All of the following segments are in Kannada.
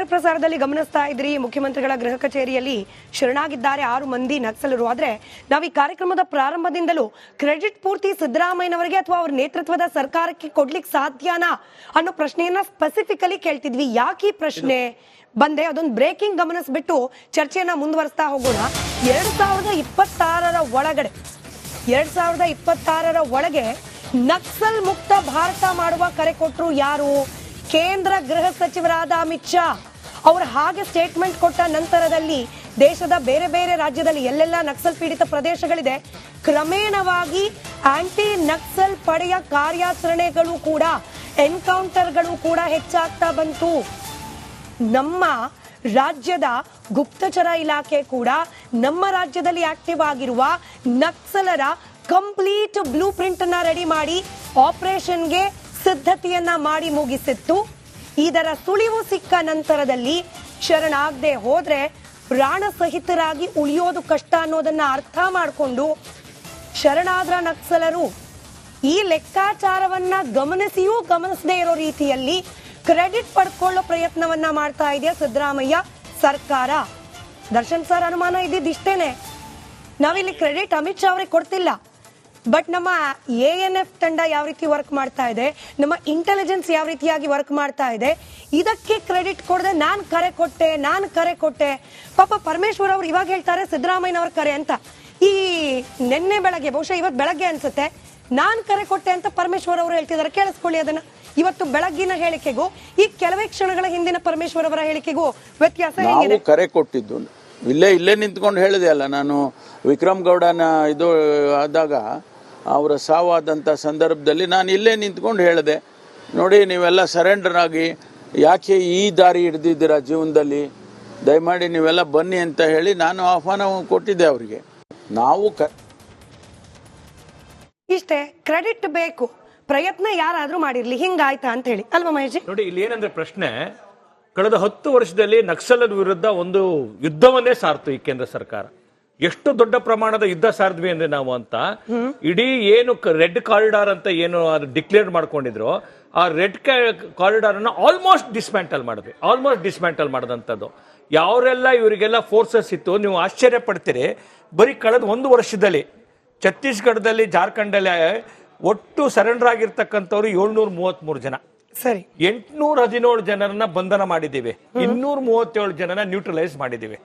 ನೇರ ಪ್ರಸಾರದಲ್ಲಿ ಗಮನಿಸ್ತಾ ಇದ್ರಿ, ಮುಖ್ಯಮಂತ್ರಿಗಳ ಗೃಹ ಕಚೇರಿಯಲ್ಲಿ ಶರಣಾಗಿದ್ದಾರೆ 6 ಮಂದಿ ನಕ್ಸಲರು. ಆದ್ರೆ ನಾವು ಈ ಕಾರ್ಯಕ್ರಮದ ಪ್ರಾರಂಭದಿಂದಲೂ ಕ್ರೆಡಿಟ್ ಪೂರ್ತಿ ಸಿದ್ದರಾಮಯ್ಯನವರಿಗೆ ಅಥವಾ ಅವ್ರ ನೇತೃತ್ವದ ಸರ್ಕಾರಕ್ಕೆ ಕೊಡ್ಲಿಕ್ಕೆ ಸಾಧ್ಯನಾ ಅನ್ನೋ ಪ್ರಶ್ನೆಯನ್ನ ಸ್ಪೆಸಿಫಿಕಲಿ ಕೇಳ್ತಿದ್ವಿ. ಯಾಕೆ ಈ ಪ್ರಶ್ನೆ ಬಂದೆ ಅದೊಂದು ಬ್ರೇಕಿಂಗ್ ಗಮನಿಸ್ಬಿಟ್ಟು ಚರ್ಚೆಯನ್ನ ಮುಂದುವರಿಸ್ತಾ ಹೋಗೋಣ. 2026ರ ಒಳಗೆ ನಕ್ಸಲ್ ಮುಕ್ತ ಭಾರತ ಮಾಡುವ ಕರೆ ಕೊಟ್ಟರು ಯಾರು? ಕೇಂದ್ರ ಗೃಹ ಸಚಿವರಾದ ಅಮಿತ್ ಶಾ. ಅವರು ಹಾಗೆ ಸ್ಟೇಟ್ಮೆಂಟ್ ಕೊಟ್ಟ ನಂತರದಲ್ಲಿ ದೇಶದ ಬೇರೆ ಬೇರೆ ರಾಜ್ಯದಲ್ಲಿ ಎಲ್ಲೆಲ್ಲ ನಕ್ಸಲ್ ಪೀಡಿತ ಪ್ರದೇಶಗಳಿದೆ, ಕ್ರಮೇಣವಾಗಿ ಆಂಟಿ ನಕ್ಸಲ್ ಪಡೆಯ ಕಾರ್ಯಾಚರಣೆಗಳು ಕೂಡ, ಎನ್ಕೌಂಟರ್ಗಳು ಕೂಡ ಹೆಚ್ಚಾಗ್ತಾ ಬಂತು. ನಮ್ಮ ರಾಜ್ಯದ ಗುಪ್ತಚರ ಇಲಾಖೆ ಕೂಡ ನಮ್ಮ ರಾಜ್ಯದಲ್ಲಿ ಆಕ್ಟಿವ್ ಆಗಿರುವ ನಕ್ಸಲರ ಕಂಪ್ಲೀಟ್ ಬ್ಲೂ ಪ್ರಿಂಟ್ ಅನ್ನ ರೆಡಿ ಮಾಡಿ ಆಪರೇಷನ್ಗೆ ಸಿದ್ಧತೆಯನ್ನ ಮಾಡಿ ಮುಗಿಸಿತ್ತು. ಇದರ ಸುಳಿವು ಸಿಕ್ಕ ನಂತರದಲ್ಲಿ ಶರಣಾಗದೆ ಹೋದ್ರೆ ಪ್ರಾಣ ಸಹಿತರಾಗಿ ಉಳಿಯೋದು ಕಷ್ಟ ಅನ್ನೋದನ್ನ ಅರ್ಥ ಮಾಡಿಕೊಂಡು ಶರಣಾದ್ರ ನಕ್ಸಲರು ಈ ಲೆಕ್ಕಾಚಾರವನ್ನ ಗಮನಿಸಿಯೂ ಗಮನಿಸದೇ ಇರೋ ರೀತಿಯಲ್ಲಿ ಕ್ರೆಡಿಟ್ ಪಡ್ಕೊಳ್ಳೋ ಪ್ರಯತ್ನವನ್ನ ಮಾಡ್ತಾ ಇದೆಯಾ ಸಿದ್ದರಾಮಯ್ಯ ಸರ್ಕಾರ. ದರ್ಶನ್ ಸರ್ ಅನುಮಾನ ಇದ್ದಿದ್ದೇನೆ, ನಾವಿಲ್ಲಿ ಕ್ರೆಡಿಟ್ ಅಮಿತ್ ಶಾ ಅವ್ರಿಗೆ ಕೊಡ್ತಿಲ್ಲ, ಬಟ್ ನಮ್ಮ ANF ತಂಡ ಯಾವ ರೀತಿ ವರ್ಕ್ ಮಾಡ್ತಾ ಇದೆ, ನಮ್ಮ ಇಂಟೆಲಿಜೆನ್ಸ್ ಯಾವ ರೀತಿಯಾಗಿ ವರ್ಕ್ ಮಾಡ್ತಾ ಇದೆ, ಇದಕ್ಕೆ ಕ್ರೆಡಿಟ್ ಕೊಡದೆ ನಾನು ಕರೆ ಕೊಟ್ಟೆ. ಪಾಪ ಪರಮೇಶ್ವರ್ ಅವ್ರು ಇವಾಗ ಹೇಳ್ತಾರೆ ಸಿದ್ದರಾಮಯ್ಯನವ್ರ ಕರೆ ಅಂತ. ಈ ನಿನ್ನೆ ಬೆಳಗ್ಗೆ, ಬಹುಶಃ ಇವತ್ತು ಬೆಳಗ್ಗೆ ಅನ್ಸುತ್ತೆ, ನಾನು ಕರೆ ಕೊಟ್ಟೆ ಅಂತ ಪರಮೇಶ್ವರ್ ಅವರು ಹೇಳ್ತಿದ್ದಾರೆ. ಕೇಳಿಸ್ಕೊಳ್ಳಿ ಅದನ್ನ. ಇವತ್ತು ಬೆಳಗ್ಗಿನ ಹೇಳಿಕೆಗೂ ಈ ಕೆಲವೇ ಕ್ಷಣಗಳ ಹಿಂದಿನ ಪರಮೇಶ್ವರ್ ಅವರ ಹೇಳಿಕೆಗೂ ವ್ಯತ್ಯಾಸ ಹೇಗಿದೆ? ಕರೆ ಕೊಟ್ಟಿದ್ದು ಇಲ್ಲೇ ನಿಂತ್ಕೊಂಡು ಹೇಳಿದೆ ಅಲ್ಲ, ನಾನು ವಿಕ್ರಮ್ ಗೌಡನ ಇದು ಆದಾಗ ಅವರ ಸಾವಾದಂಥ ಸಂದರ್ಭದಲ್ಲಿ ನಾನು ಇಲ್ಲೇ ನಿಂತ್ಕೊಂಡು ಹೇಳಿದೆ, ನೋಡಿ ನೀವೆಲ್ಲ ಸರೆಂಡರ್ ಆಗಿ ಯಾಕೆ ಈ ದಾರಿ ಹಿಡ್ದಿದ್ದೀರಾ ಜೀವನದಲ್ಲಿ, ದಯಮಾಡಿ ನೀವೆಲ್ಲ ಬನ್ನಿ ಅಂತ ಹೇಳಿ ನಾನು ಆಹ್ವಾನ ಕೊಟ್ಟಿದ್ದೆ ಅವರಿಗೆ. ನಾವು ಇಷ್ಟೇ, ಕ್ರೆಡಿಟ್ ಬೇಕು, ಪ್ರಯತ್ನ ಯಾರಾದ್ರೂ ಮಾಡಿರ್ಲಿ, ಹಿಂಗಾಯ್ತಾ ಅಂತ ಹೇಳಿ ಅಲ್ವಾ ಮಹೇಶ್? ನೋಡಿ, ಇಲ್ಲಿ ಏನಂದ್ರೆ ಪ್ರಶ್ನೆ, ಕಳೆದ 10 ವರ್ಷದಲ್ಲಿ ನಕ್ಸಲರ ವಿರುದ್ಧ ಒಂದು ಯುದ್ಧವನ್ನೇ ಸಾರ್ತು ಈ ಕೇಂದ್ರ ಸರ್ಕಾರ. ಎಷ್ಟು ದೊಡ್ಡ ಪ್ರಮಾಣದ ಯುದ್ಧ ಸಾರಿದ್ವಿ ಅಂದ್ರೆ ನಾವು ಅಂತ, ಇಡೀ ಏನು ರೆಡ್ ಕಾರಿಡಾರ್ ಅಂತ ಏನು ಡಿಕ್ಲೇರ್ ಮಾಡ್ಕೊಂಡಿದ್ರು, ಆ ರೆಡ್ ಕಾರಿಡಾರ್ ಅನ್ನ ಆಲ್ಮೋಸ್ಟ್ ಡಿಸ್ಮ್ಯಾಂಟಲ್ ಮಾಡಿದಂಥದ್ದು. ಯಾವರೆಲ್ಲ ಇವರಿಗೆಲ್ಲ ಫೋರ್ಸಸ್ ಇತ್ತು, ನೀವು ಆಶ್ಚರ್ಯ ಪಡ್ತೀರಿ, ಬರೀ ಕಳೆದ 1 ವರ್ಷದಲ್ಲಿ ಛತ್ತೀಸ್ಗಢದಲ್ಲಿ, ಜಾರ್ಖಂಡಲ್ಲಿ ಒಟ್ಟು ಸರೆಂಡರ್ ಆಗಿರ್ತಕ್ಕಂಥವ್ರು 733 ಜನ, ಸರಿ, 817 ಜನರನ್ನ ಬಂಧನ ಮಾಡಿದ್ದೀವಿ, 237 ಜನನ ನ್ಯೂಟ್ರಲೈಸ್ ಮಾಡಿದ್ದೀವಿ.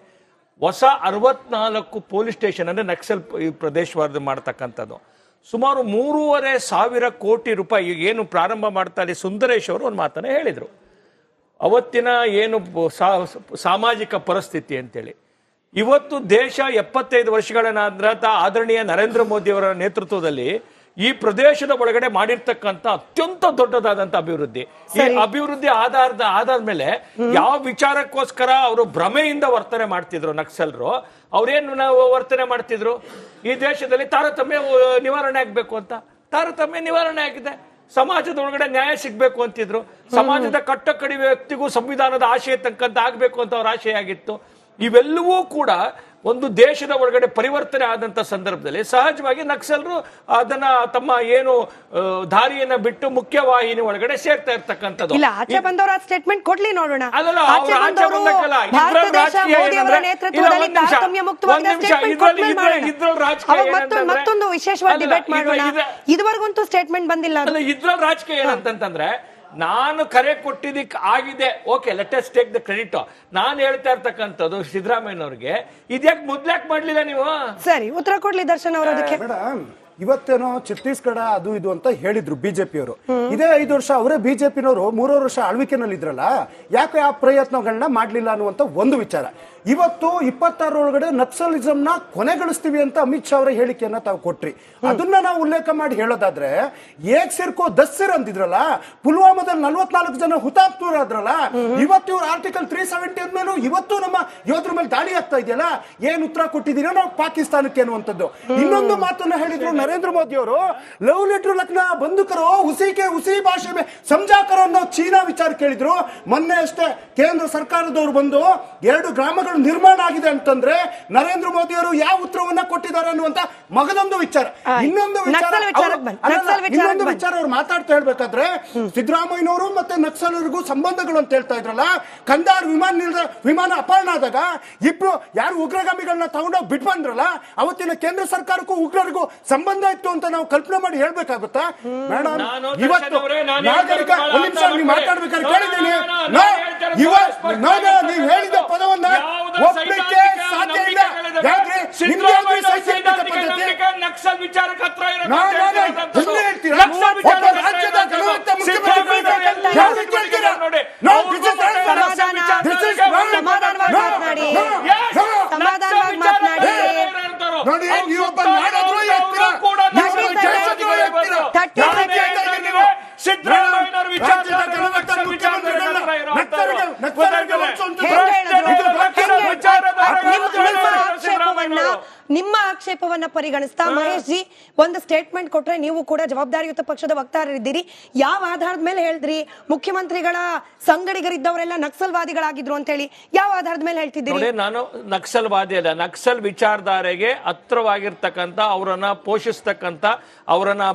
ಹೊಸ 64 ಪೊಲೀಸ್ ಸ್ಟೇಷನ್ ಅಂದ್ರೆ ನಕ್ಸಲ್ ಪ್ರದೇಶವಾದ ಮಾಡ್ತಕ್ಕಂಥದ್ದು. ಸುಮಾರು 3,500 ಕೋಟಿ ರೂಪಾಯಿ ಏನು ಪ್ರಾರಂಭ ಮಾಡ್ತಾ ಇಲ್ಲಿ ಸುಂದರೇಶ್ ಅವರು ಒಂದು ಮಾತನ್ನ ಹೇಳಿದ್ರು. ಅವತ್ತಿನ ಏನು ಸಾಮಾಜಿಕ ಪರಿಸ್ಥಿತಿ ಅಂತೇಳಿ, ಇವತ್ತು ದೇಶ 75 ವರ್ಷಗಳ ನಂತರ ಆದರಣೀಯ ನರೇಂದ್ರ ಮೋದಿ ಅವರ ನೇತೃತ್ವದಲ್ಲಿ ಈ ಪ್ರದೇಶದ ಒಳಗಡೆ ಮಾಡಿರ್ತಕ್ಕಂಥ ಅತ್ಯಂತ ದೊಡ್ಡದಾದಂತ ಅಭಿವೃದ್ಧಿ. ಈ ಅಭಿವೃದ್ಧಿ ಆಧಾರದ ಮೇಲೆ ಯಾವ ವಿಚಾರಕ್ಕೋಸ್ಕರ ಅವರು ಭ್ರಮೆಯಿಂದ ವರ್ತನೆ ಮಾಡ್ತಿದ್ರು ನಕ್ಸಲರು, ಅವ್ರೇನು ವರ್ತನೆ ಮಾಡ್ತಿದ್ರು, ಈ ದೇಶದಲ್ಲಿ ತಾರತಮ್ಯ ನಿವಾರಣೆ ಆಗ್ಬೇಕು ಅಂತ. ತಾರತಮ್ಯ ನಿವಾರಣೆ ಆಗಿದೆ, ಸಮಾಜದ ಒಳಗಡೆ ನ್ಯಾಯ ಸಿಗ್ಬೇಕು ಅಂತಿದ್ರು, ಸಮಾಜದ ಕಟ್ಟಕಡಿ ವ್ಯಕ್ತಿಗೂ ಸಂವಿಧಾನದ ಆಶಯ ತಕ್ಕಂತ ಆಗ್ಬೇಕು ಅಂತ ಅವ್ರ ಆಶಯ ಆಗಿತ್ತು. ಇವೆಲ್ಲವೂ ಕೂಡ ಒಂದು ದೇಶದ ಒಳಗಡೆ ಪರಿವರ್ತನೆ ಆದಂತ ಸಂದರ್ಭದಲ್ಲಿ ಸಹಜವಾಗಿ ನಕ್ಸಲರು ಅದನ್ನ ತಮ್ಮ ಏನು ದಾರಿಯನ್ನ ಬಿಟ್ಟು ಮುಖ್ಯವಾಹಿನಿ ಒಳಗಡೆ ಸೇರ್ತಾ ಇರ್ತಕ್ಕಂಥದ್ದು. ಆಚೆ ಬಂದವರ ಸ್ಟೇಟ್ಮೆಂಟ್ ಕೊಡ್ಲಿ ನೋಡೋಣ. ಮತ್ತೊಂದು ವಿಶೇಷವಾದ ಡಿಬೇಟ್ ಮಾಡೋಣ. ಇದುವರೆಗಂತೂ ಸ್ಟೇಟ್ಮೆಂಟ್ ಬಂದಿಲ್ಲ. ಇದ್ರಲ್ಲಿ ರಾಜಕೀಯ ಏನಂತಂದ್ರೆ, ನಾನು ಕರೆ ಕೊಟ್ಟಿದ್ದಕ್ಕೆ ಆಗಿದೆ, okay, let us take the credit. ನಾನು ಹೇಳ್ತಾ ಇರ್ತಕ್ಕಂಥದ್ದು ಸಿದ್ದರಾಮಯ್ಯನವ್ರಿಗೆ ಇದ್ಯಾಕೆ ಮೊದ್ಲಾಕ್ ಮಾಡ್ಲಿಲ್ಲ ನೀವು? ಸರಿ, ಉತ್ತರ ಕೊಡ್ಲಿ ದರ್ಶನ್ ಅವರು ಅದಕ್ಕೆ. ಇವತ್ತೇನೋ ಛತ್ತೀಸ್ಗಢ ಅದು ಇದು ಅಂತ ಹೇಳಿದ್ರು ಬಿಜೆಪಿಯವರು. ಇದೇ 5 ವರ್ಷ ಅವರೇ ಬಿಜೆಪಿನವರು 3 ವರ್ಷ ಆಳ್ವಿಕೆನಲ್ಲಿ ಇದ್ರಲ್ಲ, ಯಾಕೆ ಆ ಪ್ರಯತ್ನಗಳನ್ನ ಮಾಡ್ಲಿಲ್ಲ ಅನ್ನುವಂತ ಒಂದು ವಿಚಾರ. ಇವತ್ತು 26 ಒಳಗಡೆ ನಕ್ಸಲಿಸಮ್ ನ ಕೊನೆಗೊಳಿಸ್ತೀವಿ ಅಂತ ಅಮಿತ್ ಶಾ ಅವರ ಹೇಳಿಕೆಯನ್ನ ತಾವು ಕೊಟ್ರಿ. ಅದನ್ನ ನಾವು ಉಲ್ಲೇಖ ಮಾಡಿ ಹೇಳೋದಾದ್ರೆ, ಏಕ್ ಸಿರ್ಕೋ 10 ಸಿರ್ ಅಂತಿದ್ರಲ್ಲ, ಪುಲ್ವಾಮಾದಲ್ಲಿ 44 ಜನ ಹುತಾತ್ಮರಾದ್ರಲ್ಲ, ಇವತ್ತು ಇವ್ರು ಆರ್ಟಿಕಲ್ 370 ಅಂದ್ಮೇಲೆ ಇವತ್ತು ನಮ್ಮ ಯೋಧರ ಮೇಲೆ ದಾಳಿ ಆಗ್ತಾ ಇದೆಯಲ್ಲ, ಏನ್ ಉತ್ತರ ಕೊಟ್ಟಿದ್ದೀರಾ ನಾವು ಪಾಕಿಸ್ತಾನಕ್ಕೆ ಅನ್ನುವಂಥದ್ದು. ಇನ್ನೊಂದು ಮಾತನ್ನ ಹೇಳಿದ್ರು ನರೇಂದ್ರ ಮೋದಿ ಅವರು, ಲವ್ ಲೆಟರ್ ಲಕ್ನ ಬಂದು ಕರೋ ಉಸಿ ಭಾಷೆ ಮೇ ಸಮಜಾ ಕರೋ ಅನ್ನೋ ಚೀನಾ ವಿಚಾರ ಕೇಳಿದ್ರು. ಮೊನ್ನೆ ಅಷ್ಟೇ ಕೇಂದ್ರ ಸರ್ಕಾರದವರು ಬಂದು 2 ಗ್ರಾಮಗಳ ಸಮಸ್ಯೆಗಳು ನಿರ್ಮಾಣ ಆಗಿದೆ ಅಂತಂದ್ರೆ ನರೇಂದ್ರ ಮೋದಿ ಅವರು ಯಾವ ಉತ್ತರವನ್ನ ಕೊಟ್ಟಿದ್ದಾರೆ ಅನ್ನುವಂತ ಮಗದೊಂದು ವಿಚಾರ. ಇನ್ನೊಂದು ವಿಚಾರ ಅವ್ರು ಮಾತಾಡ್ತಾ ಹೇಳ್ಬೇಕಾದ್ರೆ ಸಿದ್ದರಾಮಯ್ಯನವರು ಮತ್ತೆ ನಕ್ಸಲರಿಗೂ ಸಂಬಂಧಗಳು ಅಂತ ಹೇಳ್ತಾ ಇದ್ರಲ್ಲ. ಕಂದಾರ್ ವಿಮಾನ ಅಪಹರಣ ಆದಾಗ ಇಬ್ರು ಯಾರು ಉಗ್ರಗಾಮಿಗಳನ್ನ ತಗೊಂಡೋಗಿ ಬಿಟ್ಟು ಬಂದ್ರಲ್ಲ, ಅವತ್ತಿನ ಕೇಂದ್ರ ಸರ್ಕಾರಕ್ಕೂ ಉಗ್ರರಿಗೂ ಸಂಬಂಧ ಇತ್ತು ಅಂತ ನಾವು ಕಲ್ಪನೆ ಮಾಡಿ ಹೇಳ್ಬೇಕಾಗುತ್ತಾ ಮೇಡಮ್? ಇವತ್ತು ನಾಗರಿಕ ಒಂದು ನಿಮಿಷ ನೀವು ಮಾತಾಡ್ಬೇಕಾದ್ರೆ ಕೇಳಿದ್ದೀನಿ, ನೀವು ಹೇಳಿದ ಪದವನ್ನ ಒಪ್ಪಲಿಕ್ಕೆ ಸಾಧ್ಯ ಇಲ್ಲ. ನಕ್ಸಲ್ ವಿಚಾರಕ್ಕೆ ಹತ್ರ ನೋಡಿ, ನೀವೊಬ್ಬ ನಾಡಾದ್ರೂ ನಿಮ್ಮ ಆಕ್ಷೇಪವನ್ನ ಪರಿಗಣಿಸ್ತಾ ಮಹೇಶ್ ಜಿ ಒಂದು ಸ್ಟೇಟ್ಮೆಂಟ್ ಕೊಟ್ರೆ ನೀವು ಕೂಡ ಜವಾಬ್ದಾರಿಯುತ ಪಕ್ಷದ ವಕ್ತಾರರಿದ್ದೀರಿ. ಯಾವ ಆಧಾರದ ಮೇಲೆ ಹೇಳಿದ್ರಿ ಮುಖ್ಯಮಂತ್ರಿಗಳ ಸಂಗಡಿಗರಿದ್ದವರೆಲ್ಲ ನಕ್ಸಲ್ವಾದಿಗಳಾಗಿದ್ರು ಅಂತ ಹೇಳಿ? ಯಾವ ಆಧಾರದ ಮೇಲೆ ಹೇಳ್ತಿದ್ದೀರಿ? ನಾನು ನಕ್ಸಲ್ವಾದಿ ಅಲ್ಲ, ನಕ್ಸಲ್ ವಿಚಾರಧಾರೆಗೆ ಹತ್ರವಾಗಿರ್ತಕ್ಕಂಥ, ಅವರನ್ನ ಪೋಷಿಸ್ತಕ್ಕಂಥ, ಅವರನ್ನ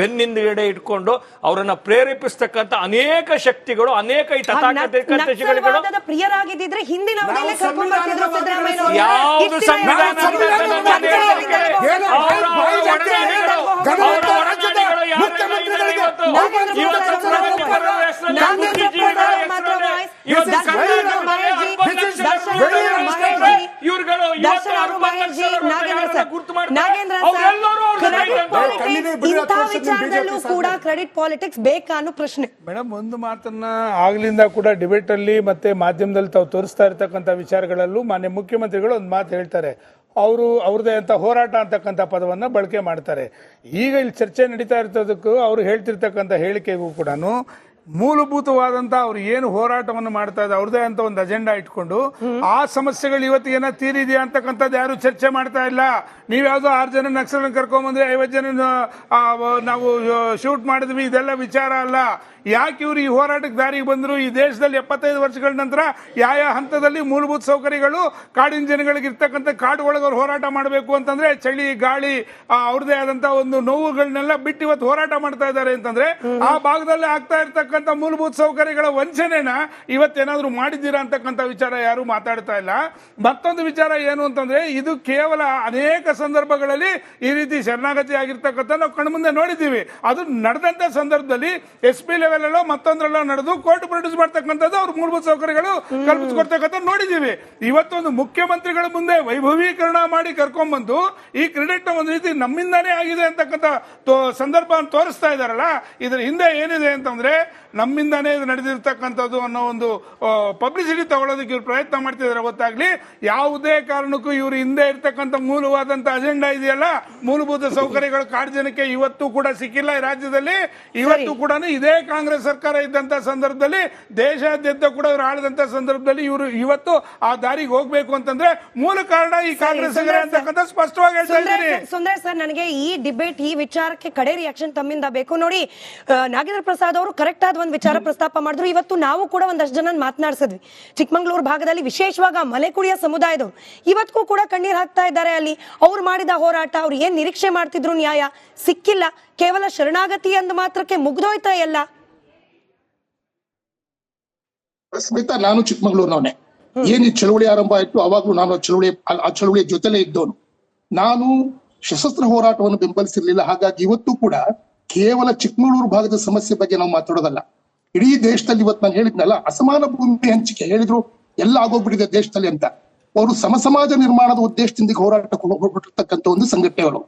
ಬೆನ್ನಿಂದೆಡೆ ಇಟ್ಕೊಂಡು ಅವರನ್ನ ಪ್ರೇರೇಪಿಸ್ತಕ್ಕಂಥ ಅನೇಕ ಶಕ್ತಿಗಳು, ಅನೇಕ ಪ್ರಿಯರಾಗಿದ್ದಿದ್ರೆ ಹಿಂದಿನ ಯಾವುದು ಸಂವಿಧಾನ ವಿಚಾರದಲ್ಲೂ ಕೂಡ ಕ್ರೆಡಿಟ್ ಪಾಲಿಟಿಕ್ಸ್ ಬೇಕಾ ಅನ್ನೋ ಪ್ರಶ್ನೆ. ಮೇಡಮ್, ಒಂದು ಮಾತನ್ನ ಆಗ್ಲಿಂದ ಕೂಡ ಡಿಬೇಟ್ ಅಲ್ಲಿ ಮತ್ತೆ ಮಾಧ್ಯಮದಲ್ಲಿ ತಾವು ತೋರಿಸ್ತಾ ಇರ್ತಕ್ಕಂಥ ವಿಚಾರಗಳಲ್ಲೂ ಮಾನ್ಯ ಮುಖ್ಯಮಂತ್ರಿಗಳು ಒಂದು ಮಾತು ಹೇಳ್ತಾರೆ. ಅವ್ರದೇ ಅಂತ ಹೋರಾಟ ಅಂತಕ್ಕಂಥ ಪದವನ್ನು ಬಳಕೆ ಮಾಡ್ತಾರೆ. ಈಗ ಇಲ್ಲಿ ಚರ್ಚೆ ನಡೀತಾ ಇರ್ತದಕ್ಕೂ ಅವ್ರು ಹೇಳ್ತಿರ್ತಕ್ಕಂಥ ಹೇಳಿಕೆಗೂ ಕೂಡ ಮೂಲಭೂತವಾದಂತ ಅವ್ರು ಏನು ಹೋರಾಟವನ್ನು ಮಾಡ್ತಾ ಇದ್ದಾರೆ, ಅವ್ರದೇ ಅಂತ ಒಂದು ಅಜೆಂಡಾ ಇಟ್ಕೊಂಡು ಆ ಸಮಸ್ಯೆಗಳು ಇವತ್ತಿಗೇನ ತೀರಿದೆಯಾ ಅಂತಕ್ಕಂಥದ್ದು ಯಾರು ಚರ್ಚೆ ಮಾಡ್ತಾ ಇಲ್ಲ. ನೀವ್ಯಾವುದೋ 6 ಜನ ನಕ್ಸಲ್ ಕರ್ಕೊಂಡ್ಬಂದ್ರೆ 50 ಜನ ನಾವು ಶೂಟ್ ಮಾಡಿದ್ವಿ, ಇದೆಲ್ಲ ವಿಚಾರ ಅಲ್ಲ. ಯಾಕೆ ಇವರು ಈ ಹೋರಾಟಕ್ಕೆ ದಾರಿಗೆ ಬಂದ್ರು? ಈ ದೇಶದಲ್ಲಿ 75 ವರ್ಷಗಳ ನಂತರ ಯಾವ ಹಂತದಲ್ಲಿ ಮೂಲಭೂತ ಸೌಕರ್ಯಗಳು ಕಾಡಿನ ಜನಗಳಿಗೆ ಇರ್ತಕ್ಕಂಥ ಕಾಡು ಒಳಗೆ ಅವ್ರು ಹೋರಾಟ ಮಾಡಬೇಕು ಅಂತಂದ್ರೆ ಚಳಿ ಗಾಳಿ ಅವ್ರದೇ ಆದಂತ ಒಂದು ನೋವುಗಳನ್ನೆಲ್ಲ ಬಿಟ್ಟು ಇವತ್ತು ಹೋರಾಟ ಮಾಡ್ತಾ ಇದ್ದಾರೆ ಅಂತಂದ್ರೆ ಆ ಭಾಗದಲ್ಲಿ ಆಗ್ತಾ ಇರ್ತಕ್ಕಂಥ ಮೂಲಭೂತ ಸೌಕರ್ಯಗಳ ವಂಚನೆನ ಇವತ್ತೇನಾದ್ರೂ ಮಾಡಿದ್ದೀರಾ ಅಂತಕ್ಕಂಥ ವಿಚಾರ ಯಾರು ಮಾತಾಡ್ತಾ ಇಲ್ಲ. ಮತ್ತೊಂದು ವಿಚಾರ ಏನು ಅಂತಂದ್ರೆ, ಇದು ಕೇವಲ ಅನೇಕ ಸಂದರ್ಭಗಳಲ್ಲಿ ಈ ರೀತಿ ಶರಣಾಗತಿ ಆಗಿರ್ತಕ್ಕಂಥ ನಾವು ಕಣ್ಮುಂದೆ ನೋಡಿದ್ದೀವಿ. ಅದು ನಡೆದಂತ ಸಂದರ್ಭದಲ್ಲಿ SP ಲೆವೆಲ್ ಮತ್ತೊಂದ್ರಲ್ಲೋ ನಡೆದು ಕೋರ್ಟ್ ಪ್ರೊಡ್ಯೂಸ್ ಮಾಡ್ತಕ್ಕಂಥದ್ದು, ಅವ್ರ ಮೂಲಭೂತ ಸೌಕರ್ಯಗಳು ಕಲ್ಪಿಸ್ಕೊಡ್ತಕ್ಕಂಥ ನೋಡಿದ್ದೀವಿ. ಇವತ್ತೊಂದು ಮುಖ್ಯಮಂತ್ರಿಗಳ ಮುಂದೆ ವೈಭವೀಕರಣ ಮಾಡಿ ಕರ್ಕೊಂಡ್ಬಂದು ಈ ಕ್ರೆಡಿಟ್ ಒಂದು ರೀತಿ ನಮ್ಮಿಂದಾನೇ ಆಗಿದೆ ಅಂತಕ್ಕಂಥ ಸಂದರ್ಭ ತೋರಿಸ್ತಾ ಇದಾರಲ್ಲ, ಇದ್ರ ಹಿಂದೆ ಏನಿದೆ ಅಂತಂದ್ರೆ ನಮ್ಮಿಂದಾನೇ ಇದು ನಡೆದಿರ್ತಕ್ಕಂಥದ್ದು ಅನ್ನೋ ಒಂದು ಪಬ್ಲಿಸಿಟಿ ತಗೊಳ್ಳೋದಕ್ಕೆ ಇವ್ರು ಪ್ರಯತ್ನ ಮಾಡ್ತಿದ್ದಾರೆ. ಗೊತ್ತಾಗ್ಲಿ, ಯಾವುದೇ ಕಾರಣಕ್ಕೂ ಇವರು ಹಿಂದೆ ಇರ್ತಕ್ಕಂಥ ಮೂಲವಾದಂತ ಅಜೆಂಡಾ ಇದೆಯಲ್ಲ, ಮೂಲಭೂತ ಸೌಕರ್ಯಗಳು ಕಾಡು ಜನಕ್ಕೆ ಇವತ್ತು ಕೂಡ ಸಿಕ್ಕಿಲ್ಲ ಈ ರಾಜ್ಯದಲ್ಲಿ. ಇವತ್ತು ಕೂಡ ಇದೇ ಕಾಂಗ್ರೆಸ್ ಸರ್ಕಾರ ಇದ್ದಂತ ಸಂದರ್ಭದಲ್ಲಿ, ದೇಶಾದ್ಯಂತ ಕೂಡ ಇವರು ಆಳಿದಂತ ಸಂದರ್ಭದಲ್ಲಿ ಇವರು ಇವತ್ತು ಆ ದಾರಿಗೆ ಹೋಗ್ಬೇಕು ಅಂತಂದ್ರೆ ಮೂಲ ಕಾರಣ ಈ ಕಾಂಗ್ರೆಸ್ ಅಂತಕ್ಕಂಥ ಸ್ಪಷ್ಟವಾಗಿ ಹೇಳ್ತಾ ಇದ್ದೀನಿ. ಸುಂದರ್ ಸರ್, ನನಗೆ ಈ ಡಿಬೇಟ್, ಈ ವಿಚಾರಕ್ಕೆ ಕಡೆ ರಿಯಾಕ್ಷನ್ ತಮ್ಮಿಂದ ಬೇಕು. ನೋಡಿ, ನಾಗೇಂದ್ರ ಪ್ರಸಾದ್ ಅವರು ಕರೆಕ್ಟ್ ಆದ ಒಂದು ವಿಚಾರ ಪ್ರಸ್ತಾಪ ಮಾಡಿದ್ರು. ಇವತ್ತು ನಾವು ಕೂಡ ಒಂದಷ್ಟು ಜನ ಮಾತನಾಡಿಸಿದ್ವಿ. ಚಿಕ್ಕಮಂಗ್ಳೂರು ಭಾಗದಲ್ಲಿ ವಿಶೇಷವಾಗಿ ಮಲೆಕುಡಿಯ ಸಮುದಾಯದವರು ಇವತ್ತಿಗೂ ಕೂಡ ಕಣ್ಣೀರ್ ಹಾಕ್ತಾ ಇದ್ದಾರೆ. ಅಲ್ಲಿ ಅವ್ರು ಮಾಡಿದ ಹೋರಾಟ, ಅವ್ರು ಏನ್ ನಿರೀಕ್ಷೆ ಮಾಡ್ತಿದ್ರು ನ್ಯಾಯ ಸಿಕ್ಕಿಲ್ಲ. ಕೇವಲ ಶರಣಾಗತಿ ಅಂದ ಮಾತ್ರಕ್ಕೆ ಮುಗ್ದೋಯ್ತಾ ಎಲ್ಲ? ಸ್ಮಿತಾ, ನಾನು ಚಿಕ್ಕಮಗಳೂರಿನವನೇ. ಏನ್ ಈ ಚಳುವಳಿ ಆರಂಭ ಆಯ್ತು ಅವಾಗ್ಲೂ ನಾನು ಆ ಚಳುವಳಿಯ ಜೊತೆಲೇ ಇದ್ದವನು. ನಾನು ಸಶಸ್ತ್ರ ಹೋರಾಟವನ್ನು ಬೆಂಬಲಿಸಿರ್ಲಿಲ್ಲ. ಹಾಗಾಗಿ ಇವತ್ತು ಕೂಡ ಕೇವಲ ಚಿಕ್ಕಮಗಳೂರು ಭಾಗದ ಸಮಸ್ಯೆ ಬಗ್ಗೆ ನಾವು ಮಾತಾಡೋದಲ್ಲ, ಇಡೀ ದೇಶದಲ್ಲಿ ಇವತ್ತು ನಾನು ಹೇಳಿದ್ನಲ್ಲ, ಅಸಮಾನ ಭೂಮಿ ಹಂಚಿಕೆ ಹೇಳಿದ್ರು ಎಲ್ಲ ಆಗೋಗ್ಬಿಟ್ಟಿದೆ ದೇಶದಲ್ಲಿ ಅಂತ. ಅವರು ಸಮಸಮಾಜ ನಿರ್ಮಾಣದ ಉದ್ದೇಶದಿಂದ ಹೋರಾಟಕ್ಕೆ ಹೋಗ್ಬಿಟ್ಟಿರ್ತಕ್ಕಂಥ ಒಂದು ಸಂಘಟನೆಗಳು.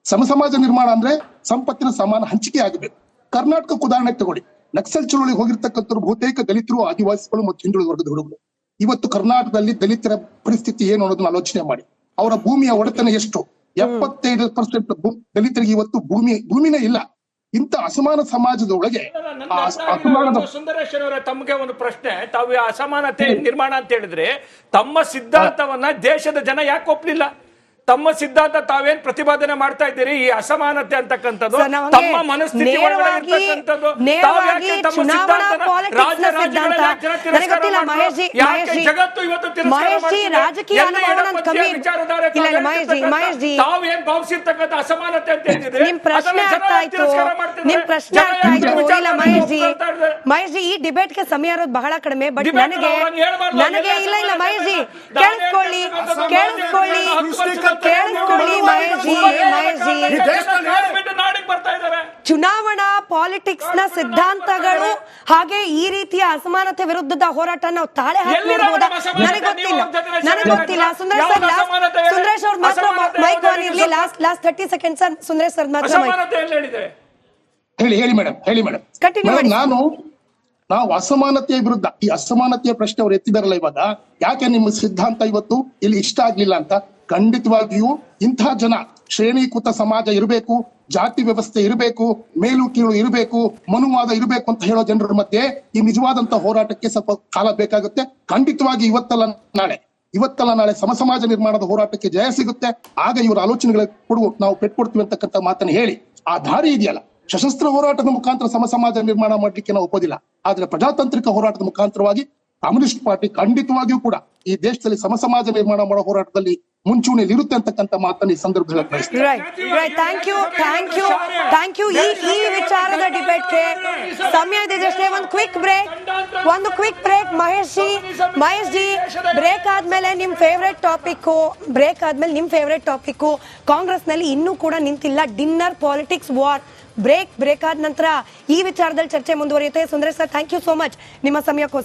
ಸಮಸಮಾಜ ನಿರ್ಮಾಣ ಅಂದ್ರೆ ಸಂಪತ್ತಿನ ಸಮಾನ ಹಂಚಿಕೆ ಆಗಬೇಕು. ಕರ್ನಾಟಕಕ್ಕೆ ಉದಾಹರಣೆ ತಗೊಳ್ಳಿ, ನಕ್ಸಲ್ ಚಳುವಳಿಗೆ ಹೋಗಿರ್ತಕ್ಕಂಥವ್ರು ಬಹುತೇಕ ದಲಿತರು, ಆದಿವಾಸಿಗಳು ಮತ್ತು ಹಿಂದುಳಿದ ವರ್ಗದ ಹುಡುಗರು. ಇವತ್ತು ಕರ್ನಾಟಕದಲ್ಲಿ ದಲಿತರ ಪರಿಸ್ಥಿತಿ ಏನು ಅನ್ನೋದನ್ನ ಆಲೋಚನೆ ಮಾಡಿ. ಅವರ ಭೂಮಿಯ ಒಡೆತನ ಎಷ್ಟು? 75% ದಲಿತರಿಗೆ ಇವತ್ತು ಭೂಮಿನೇ ಇಲ್ಲ. ಇಂಥ ಅಸಮಾನ ಸಮಾಜದೊಳಗೆ ಸುಂದರೇಶ್ವರ, ತಮಗೆ ಒಂದು ಪ್ರಶ್ನೆ. ತಾವು ಅಸಮಾನತೆ ನಿರ್ಮಾಣ ಅಂತ ಹೇಳಿದ್ರೆ ತಮ್ಮ ಸಿದ್ಧಾಂತವನ್ನ ದೇಶದ ಜನ ಯಾಕೆ ಒಪ್ಪಲಿಲ್ಲ? ತಮ್ಮ ಸಿದ್ಧಾಂತ ತಾವೇನ್ ಪ್ರತಿಪಾದನೆ ಮಾಡ್ತಾ ಇದ್ದೀರಿ ಈ ಅಸಮಾನತೆ ಅಂತಕ್ಕಂಥದ್ದು ಸರ್, ನಮಗೆ ತಮ್ಮ ಮನಸ್ಥಿತಿ ಒಳಗಡೆ ಇರ್ತಕ್ಕಂಥದ್ದು. ತಾವು ಯಾಕೆ ತಮ್ಮ ಸಿದ್ಧಾಂತನ ರಾಜ್ಯ ರಾಜ್ಯಗಳಲ್ಲಿ ಯಾಕೆ ಜನ ತಿರಸ್ಕಾರ ಮಾಡ್ತಾರೆ? ಯಾಕೆ ಜಗತ್ತು ಇವತ್ತು ತಿರಸ್ಕಾರ ಮಾಡ್ತಿದೆ? ರಾಜಕೀಯ ಎಲ್ಲ ಎಡಪಂಥೀಯ ವಿಚಾರಧಾರೆ ತಾವೇನ್ ಭಾವಿಸಿರ್ತಕ್ಕಂಥ ಅಸಮಾನತೆ ಅಂತ ಹೇಳಿದ್ರೆ ನಿಮ್ ಪ್ರಶ್ನೆ ಅರ್ಥ ಆಯ್ತು, ನಿಮ್ ಪ್ರಶ್ನೆ ಅರ್ಥ ಆಯ್ತು. ಇಲ್ಲ ಮಹೇಶ್ ಜಿ, ಈ ಡಿಬೇಟ್ ಗೆ ಸಮಯ ಇರೋದು ಬಹಳ ಕಡಿಮೆ. ಬಟ್ ನನಗೆ ಇಲ್ಲ ಮಹೇಶ್ ಜಿ, ಕೇಳಿಸ್ಕೊಳ್ಳಿ ಮಹೇಶ್ ಜಿ. ಚುನಾವಣಾ ಪಾಲಿಟಿಕ್ಸ್ ನ ಸಿದ್ಧಾಂತಗಳು ಹಾಗೆ ಈ ರೀತಿಯ ಅಸಮಾನತೆ ವಿರುದ್ಧದ ಹೋರಾಟ ನಾವು ತಾಳೆ ಹಾಕಿ ನೋಡಬಹುದಾ? ನನಗೆ ಗೊತ್ತಿಲ್ಲ. ಸುಂದರೇಶ್ ಅವ್ರ ಮಾತ್ರ ಮೈಕ್ ಆನ್ ಇರ್ಲಿ. ಲಾಸ್ಟ್ 30 ಸೆಕೆಂಡ್ಸ್ ಸುಂದರೇಶ್ ಸರ್ ಮಾತ್ರ ಹೇಳಿ ಮೇಡಮ್. ನಾವು ಅಸಮಾನತೆಯ ವಿರುದ್ಧ, ಈ ಅಸಮಾನತೆಯ ಪ್ರಶ್ನೆ ಅವ್ರು ಎತ್ತಿದಾರಲ್ಲ ಇವಾಗ, ಯಾಕೆ ನಿಮ್ಮ ಸಿದ್ಧಾಂತ ಇವತ್ತು ಇಲ್ಲಿ ಇಷ್ಟ ಆಗ್ಲಿಲ್ಲ ಅಂತ. ಖಂಡಿತವಾಗಿಯೂ ಇಂತಹ ಜನ, ಶ್ರೇಣೀಕೃತ ಸಮಾಜ ಇರಬೇಕು, ಜಾತಿ ವ್ಯವಸ್ಥೆ ಇರಬೇಕು, ಮೇಲು ಕೀಳು ಇರಬೇಕು, ಮನುವಾದ ಇರಬೇಕು ಅಂತ ಹೇಳೋ ಜನರ ಮಧ್ಯೆ ಈ ನಿಜವಾದಂತ ಹೋರಾಟಕ್ಕೆ ಸ್ವಲ್ಪ ಕಾಲ ಬೇಕಾಗುತ್ತೆ. ಖಂಡಿತವಾಗಿ ಇವತ್ತಲ್ಲ ನಾಳೆ ಸಮಾಜ ನಿರ್ಮಾಣದ ಹೋರಾಟಕ್ಕೆ ಜಯ ಸಿಗುತ್ತೆ. ಆಗ ಇವರ ಆಲೋಚನೆಗಳ ನಾವು ಪೆಟ್ಕೊಡ್ತೀವಿ ಅಂತಕ್ಕಂಥ ಮಾತನ್ನು ಹೇಳಿ, ಆ ದಾರಿ ಇದೆಯಲ್ಲ, ಸಶಸ್ತ್ರ ಹೋರಾಟದ ಮುಖಾಂತರ ಸಮಾಜ ನಿರ್ಮಾಣ ಮಾಡ್ಲಿಕ್ಕೆ ನಾವು ಒಪ್ಪೋದಿಲ್ಲ. ಆದ್ರೆ ಪ್ರಜಾತಾಂತ್ರಿಕ ಹೋರಾಟದ ಮುಖಾಂತರವಾಗಿ ಕಮ್ಯುನಿಸ್ಟ್ ಪಾರ್ಟಿ ಖಂಡಿತವಾಗಿಯೂ ಕೂಡ ಈ ದೇಶದಲ್ಲಿ ಸಮಾಜ ನಿರ್ಮಾಣ ಮಾಡೋ ಹೋರಾಟದಲ್ಲಿ ಮುಂಚೂಣಿಯಲ್ಲಿ ಇರುತ್ತೆ ಅಂತಕ್ಕಂಥ ಮಾತನ್ನು ಈ ಸಂದರ್ಭದಲ್ಲಿ ಥ್ಯಾಂಕ್ ಯು. ಈ ವಿಚಾರದ ಡಿಬೇಟ್ಗೆ ಸಮಯ ಇದೆ. ಒಂದು quick break. Mahesh ji, break ಆದ್ಮೇಲೆ ನಿಮ್ ಫೇವ್ರೆಟ್ ಟಾಪಿಕ್ ಕಾಂಗ್ರೆಸ್ ನಲ್ಲಿ ಇನ್ನೂ ಕೂಡ ನಿಂತಿಲ್ಲ, ಡಿನ್ನರ್ ಪಾಲಿಟಿಕ್ಸ್ ವಾರ್. ಬ್ರೇಕ್ ಆದ ನಂತರ ಈ ವಿಚಾರದಲ್ಲಿ ಚರ್ಚೆ ಮುಂದುವರಿಯುತ್ತೆ. Sundaresh sir, thank you so much ನಿಮ್ಮ ಸಮಯಕ್ಕೋಸ್ಕರ.